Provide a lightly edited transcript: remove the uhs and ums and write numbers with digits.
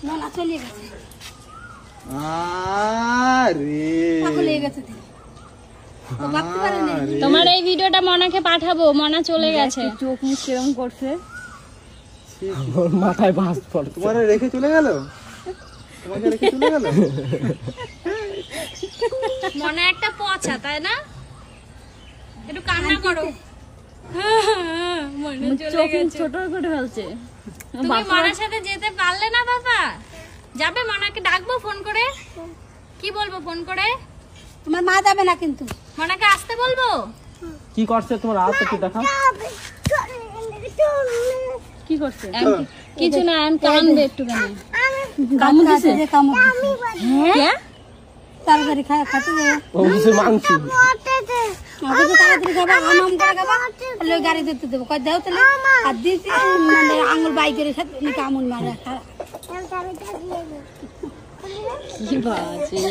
মনা চলে গেছে। আরে পাগল হয়ে গেছে তো ভাবতে পারেনি। তোমার এই ভিডিওটা মনাকে পাঠাবো, মনা চলে গেছে। চোখ মুখ কেরম করছে, ওর মাথায় বাস পড়ে। তোমারে রেখে চলে গেল, তোমাকে রেখে চলে গেল। মনে একটা পচা, তাই না? একটু কান্না করো। মনে চলে চোখ মুখ গেছে। ছোট করে ফেলছে। তুমি মনার সাথে যেতে পারলে না বাবা? যাবে? মনাকে ডাকবো ফোন করে? কি বলবো ফোন করে? তোমার মা যাবে না কিন্তু। মনাকে আসতে বলবো? কি করছে তোমার হাত একটু দেখাও। কি করছে? কিছু না, আমি কানবে একটুখানি। কামড় দিছে যে কামড়। হ্যাঁ, তাড়াতাড়ি খাতে দে। ও কিছু মাংস। আমি তো তাড়াতাড়ি খাবা, আম করে খাবা। লই গাড়ি ধরতে দেবো, কই দাও তাহলে। আর দিতে মানে আঙুল বাই করে সাথে কামড় মারা। কি বাজে।